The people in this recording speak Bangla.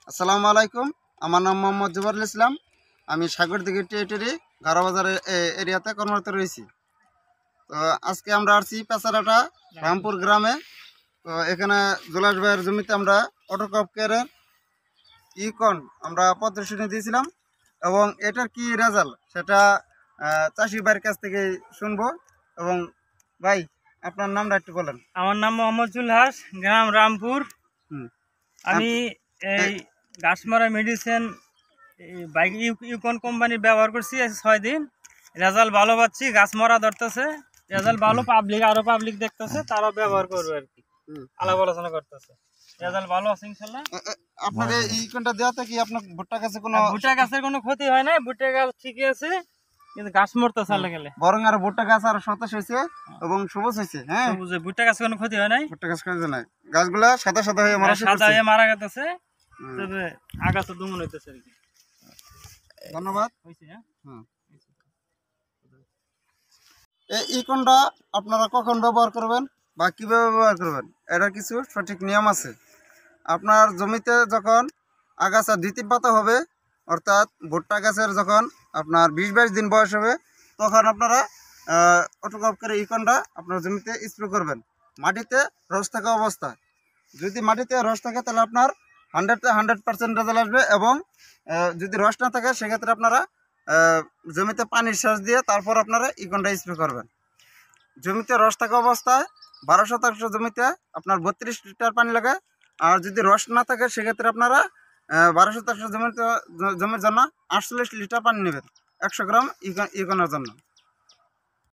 আসসালামু আলাইকুম। আমার নাম মোহাম্মদ জুবারুল ইসলাম। আমি সাগরদিঘি টেরিটরি গাড়াবাজার এরিয়াতে কর্মরত রয়েছি। তো আজকে আমরা আসছি পেছারাটা রামপুর গ্রামে। তো এখানে জুলাস ভাইয়ের জমিতে আমরা অটোক্রপ কেয়ারের ইকন আমরা প্রদর্শনী দিয়েছিলাম এবং এটার কি রেজাল্ট সেটা চাষি ভাইয়ের কাছ থেকে শুনবো। এবং ভাই, আপনার নামটা একটু বলেন। আমার নাম মোহাম্মদ জুলহাস, গ্রাম রামপুর। আমি এই গাছমারা মেডিসিন বাইক ইউকন কোম্পানি ব্যবহার করছি 6 দিন। রেজাল্ট ভালো পাচ্ছি, গাছ মরা ধরতেছে, রেজাল্ট ভালো। পাবলিক দেখতেছে, তারাও ব্যবহার করবে আর কি, আলাপ আলোচনা করতেছে। রেজাল্ট ভালো আছে ইনশাল্লাহ। আপনার এই ইকনটা দেওয়াতে কি আপনার ভুট্টা গাছের কোনো ক্ষতি হয় না? ভুট্টা গাছ ঠিকই আছে, কিন্তু গাছ মরতে চালে গেলে বরং আর ভুট্টা গাছ আর সতেজ হয়েছে এবং সবুজ হয়েছে। হ্যাঁ, ভুট্টা গাছে কোনো ক্ষতি হয় নাই। ভুট্টা গাছ ক্ষতি নাই, গাছগুলা সাদা সাদা হয়ে মারা গেছে, তবে আগাছা দুমন হইতেছে আর কি। ধন্যবাদ। হয়েছে। এই ইকনটা আপনারা কখন ব্যবহার করবেন বা কিভাবে ব্যবহার করবেন, এটা কিছু সঠিক নিয়ম আছে। আপনার জমিতে যখন আগাছা দ্বিতীয় পাতা হবে, অর্থাৎ ভুট্টা গাছের যখন আপনার 20-22 দিন বয়স হবে, তখন আপনারা অটোক্রপ করে ইকনটা আপনার জমিতে স্প্রে করবেন মাটিতে রস থাকা অবস্থায়। যদি মাটিতে রস থাকে তাহলে আপনার 100% রেজাল্ট আসবে। এবং যদি রস না থাকে সেক্ষেত্রে আপনারা জমিতে পানির সেচ দিয়ে তারপর আপনারা ইকনটা স্প্রে করবেন। জমিতে রস থাকা অবস্থায় 12% জমিতে আপনার 32 লিটার পানি লাগে। আর যদি রস না থাকে সেক্ষেত্রে আপনারা 12% জমির জন্য 48 লিটার পানি নেবেন 100 গ্রাম ইকনের জন্য।